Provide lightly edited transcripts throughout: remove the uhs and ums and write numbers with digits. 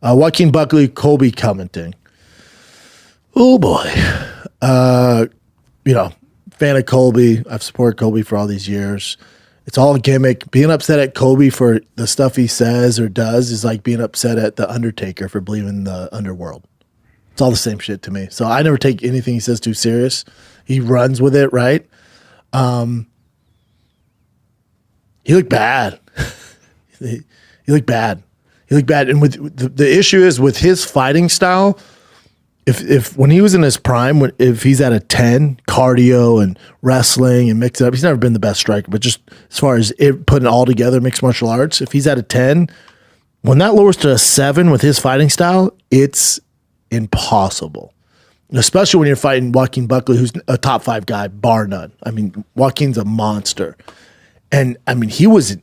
Joaquin Buckley, Colby Covington. Oh boy. Fan of Colby. I've supported Colby for all these years. It's all a gimmick. Being upset at Colby for the stuff he says or does is like being upset at The Undertaker for believing in the underworld. It's all the same shit to me. So I never take anything he says too serious. He runs with it, right? He looked bad. He looked bad. He looked bad. And with the issue is with his fighting style, if when he was in his prime, if he's at a 10, cardio and wrestling and mix it up, he's never been the best striker, but just as far as putting it all together, mixed martial arts, if he's at a 10, when that lowers to a 7 with his fighting style, it's impossible. Especially when you're fighting Joaquin Buckley, who's a top 5 guy, bar none. I mean, Joaquin's a monster. And, I mean, he was,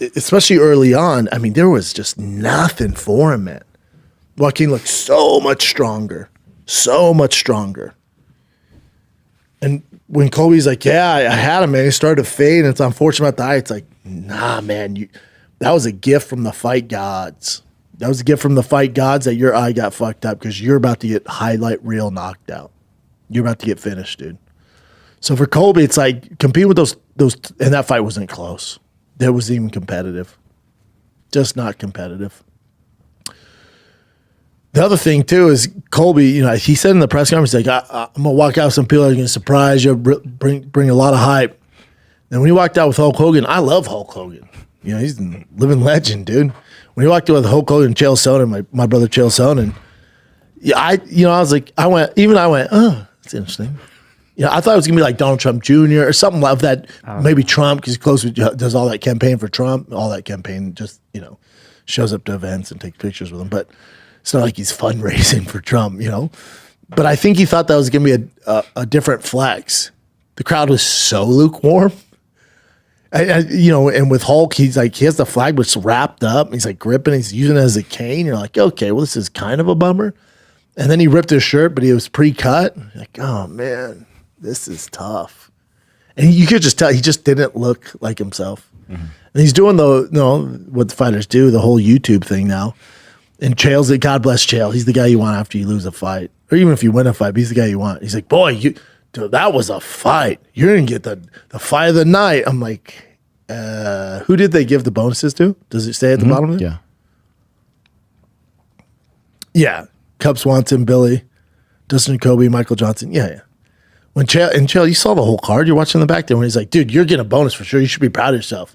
especially early on, I mean, there was just nothing for him, man. Joaquin looked so much stronger. So much stronger. And when Colby's like, yeah, I had him, man. He started to fade, and it's unfortunate about the eye. It's like, nah, man. That was a gift from the fight gods. That was a gift from the fight gods that your eye got fucked up because you're about to get highlight reel knocked out. You're about to get finished, dude. So for Colby, it's like compete with those, and that fight wasn't close. That wasn't even competitive. Just not competitive. The other thing too is Colby. He said in the press conference, he's like, "I'm gonna walk out with some people that are gonna surprise you, bring a lot of hype." And when he walked out with Hulk Hogan, I love Hulk Hogan. He's a living legend, dude. When he walked out with Hulk Hogan and Chael Sonnen, my brother Chael Sonnen, I went, oh, that's interesting. I thought it was gonna be like Donald Trump Jr. or something like that. Maybe Trump, because he's close with, does all that campaign for Trump. All that campaign just shows up to events and takes pictures with him. But it's not like he's fundraising for Trump, But I think he thought that was gonna be a different flex. The crowd was so lukewarm. And with Hulk, he's like, he has the flag, but it's wrapped up. He's like gripping, he's using it as a cane. You're like, okay, well, this is kind of a bummer. And then he ripped his shirt, but he was pre-cut. You're like, oh man, this is tough. And you could just tell he just didn't look like himself. Mm-hmm. And he's doing what the fighters do, the whole YouTube thing now. And Chael's the God bless Chael. He's the guy you want after you lose a fight, or even if you win a fight. He's the guy you want. He's like, boy, dude, that was a fight. You're gonna get the fight of the night. I'm like, who did they give the bonuses to? Does it say at the bottom of it? Yeah. Yeah. Cub Swanson, Billy, Dustin Kobe, Michael Johnson. Yeah. When Chael, you saw the whole card. You're watching the back there when he's like, dude, you're getting a bonus for sure. You should be proud of yourself.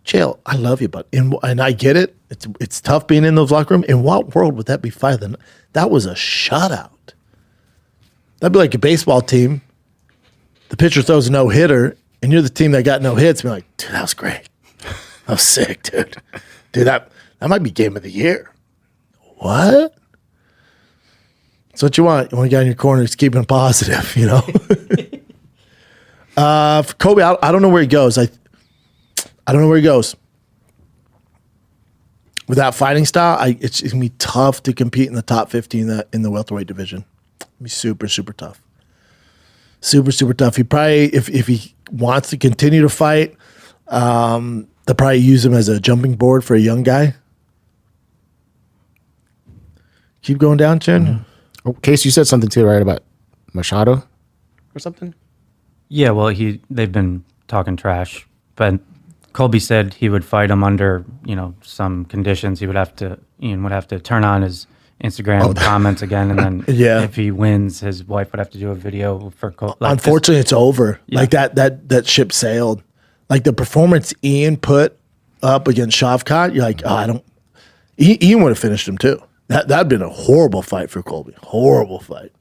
Chael, I love you, but and I get it. It's tough being in those locker rooms. In what world would that be fight of the night? That was a shutout. That'd be like a baseball team. The pitcher throws a no-hitter, and you're the team that got no hits. Be like, dude, that was great. That was sick, dude. Dude, that might be game of the year. What? That's what you want. You want a guy in your corner who's keeping it positive, For Colby, I don't know where he goes. I don't know where he goes. With that fighting style, it's going to be tough to compete in the top 15 in the welterweight division. It'll be super, super tough. Super, super tough. He probably, if he wants to continue to fight, they'll probably use him as a jumping board for a young guy. Keep going down, Chen. Mm-hmm. Oh, Case, you said something too, right, about Machado or something? Yeah, well, they've been talking trash, but Colby said he would fight him under, some conditions. Ian would have to turn on his Instagram comments again, and then if he wins, his wife would have to do a video for Colby. Unfortunately, it's over. Yeah. Like that ship sailed. Like the performance Ian put up against Shavkat, you're like, Ian would have finished him too. That'd been a horrible fight for Colby. Horrible fight.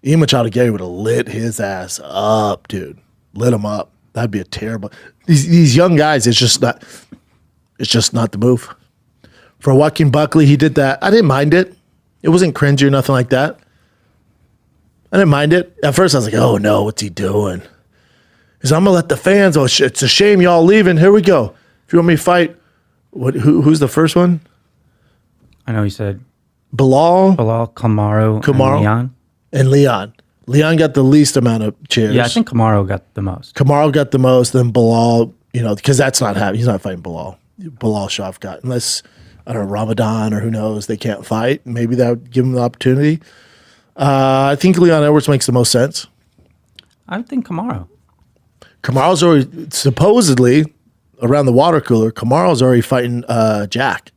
Ian Machado Gary would have lit his ass up, dude. Lit him up. That'd be a terrible. These young guys, it's just not the move. For Joaquin Buckley, he did that. I didn't mind it. It wasn't cringy or nothing like that. I didn't mind it. At first, I was like, oh no, what's he doing? He's, I'm gonna let the fans. Oh, it's a shame y'all leaving. Here we go. If you want me to fight, who's the first one? I know he said Bilal, Kamaru, and Leon. Leon got the least amount of cheers. Yeah, I think Kamaru got the most. Kamaru got the most, then Bilal, because that's not happening. He's not fighting Bilal. Bilal Shavkat, unless I don't know, Ramadan or who knows, they can't fight. Maybe that would give them the opportunity. I think Leon Edwards makes the most sense. I would think Kamaru. Kamaru's already, supposedly, around the water cooler, Kamaru's already fighting Jack.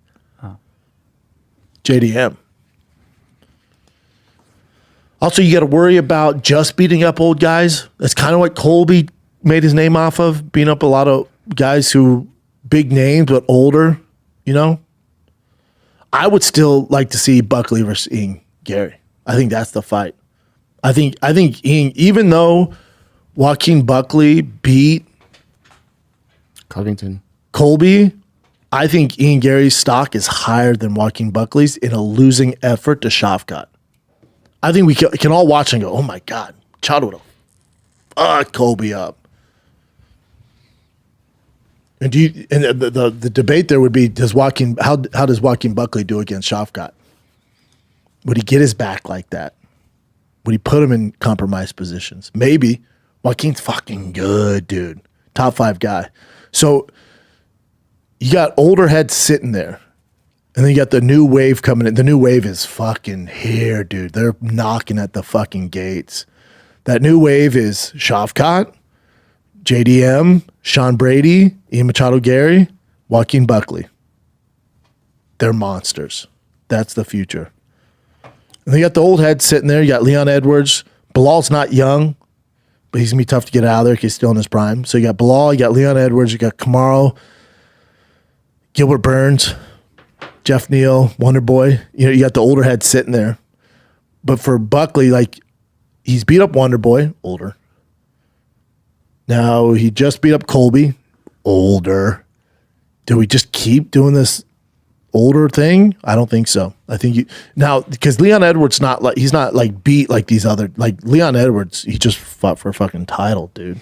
JDM. Also, you got to worry about just beating up old guys. That's kind of what Colby made his name off of, beating up a lot of guys who, big names, but older, you know? I would still like to see Buckley versus Ian Gary. I think that's the fight. I think Ian, even though Joaquin Buckley beat Covington. Colby, I think Ian Gary's stock is higher than Joaquin Buckley's in a losing effort to Schaub. I think we can all watch and go, oh my God, Chad would have fucked Colby up. And the debate there would be, how does Joaquin Buckley do against Schaub? Would he get his back like that? Would he put him in compromised positions? Maybe. Joaquin's fucking good, dude. Top 5 guy. So you got older heads sitting there, and then you got the new wave coming in. The new wave is fucking here, dude. They're knocking at the fucking gates. That new wave is Schaub, JDM, Sean Brady, Ian Machado Gary, Joaquin Buckley. They're monsters. That's the future. And then you got the old heads sitting there. You got Leon Edwards. Bilal's not young, but he's going to be tough to get out of there because he's still in his prime. So you got Bilal, you got Leon Edwards, you got Kamaru, Gilbert Burns, Jeff Neal, Wonder Boy. You know, you got the older heads sitting there. But for Buckley, like, he's beat up Wonder Boy, older. Now he just beat up Colby, older. Do we just keep doing this older thing? I don't think so. I think now, because Leon Edwards he's not like beat like these other, like Leon Edwards, he just fought for a fucking title, dude.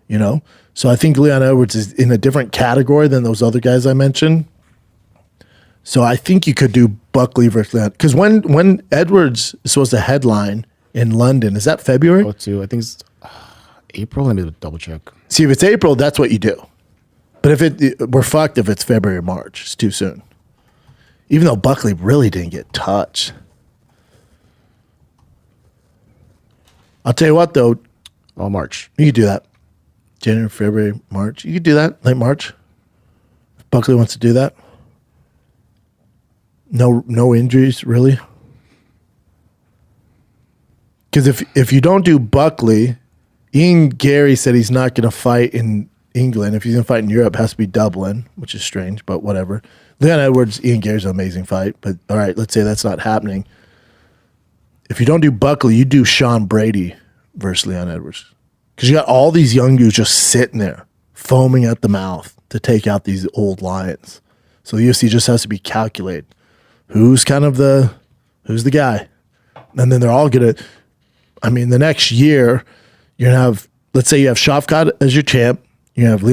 You know? So I think Leon Edwards is in a different category than those other guys I mentioned. So I think you could do Buckley versus Leon. Because when Edwards is supposed to headline in London, is that February? I think it's April. Let me double check. See, if it's April, that's what you do. But if we're fucked if it's February or March. It's too soon. Even though Buckley really didn't get touched. I'll tell you what, though. Oh, March. You could do that. January, February, March. You could do that. Late March. If Buckley wants to do that. No injuries, really. Because if you don't do Buckley, Ian Gary said he's not going to fight in England. If he's going to fight in Europe, it has to be Dublin, which is strange, but whatever. Leon Edwards, Ian Gary's an amazing fight, but all right, let's say that's not happening. If you don't do Buckley, you do Sean Brady versus Leon Edwards. Because you got all these young dudes just sitting there, foaming at the mouth to take out these old lions. So the UFC just has to be calculated. Who's the guy? And then they're all going to, the next year, you're going to have, let's say you have Schaub as your champ. You have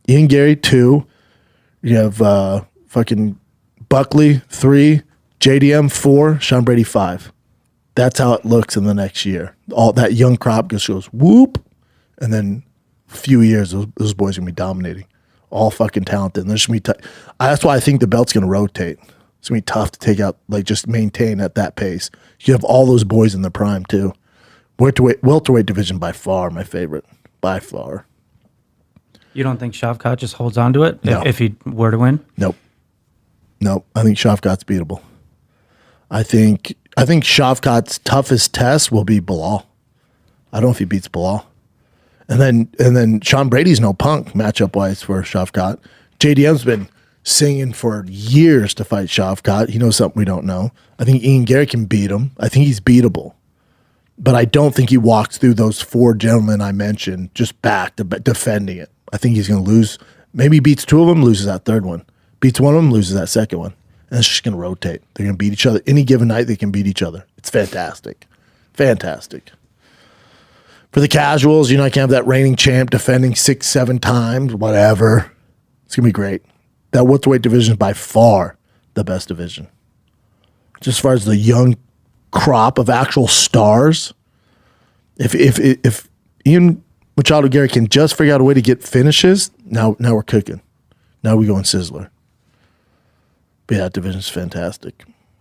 Ian Gary 2. You have fucking Buckley 3, JDM 4, Sean Brady 5. That's how it looks in the next year. All that young crop just goes whoop, and then a few years those boys are gonna be dominating. All fucking talented. And there's gonna be that's why I think the belt's gonna rotate. It's gonna be tough to take out, like just maintain at that pace. You have all those boys in their prime too. Welterweight division by far my favorite, by far. You don't think Schaub just holds on to it No. if he were to win? Nope. I think Schaub's beatable. I think Schaub's toughest test will be Bilal. I don't know if he beats Bilal. And then Sean Brady's no punk matchup wise for Schaub. JDM's been singing for years to fight Schaub. He knows something we don't know. I think Ian Gary can beat him. I think he's beatable. But I don't think he walks through those 4 gentlemen I mentioned just back to defending it. I think he's going to lose. Maybe he beats 2 of them, loses that 3rd one. Beats 1 of them, loses that 2nd one. And it's just going to rotate. They're going to beat each other. Any given night, they can beat each other. It's fantastic. Fantastic. For the casuals, you're not going to have that reigning champ defending 6-7 times, whatever. It's going to be great. That welterweight division is by far the best division. Just as far as the young crop of actual stars, if Ian Machado Gary can just figure out a way to get finishes, now we're cooking. Now we go in Sizzler. But yeah, that division's fantastic.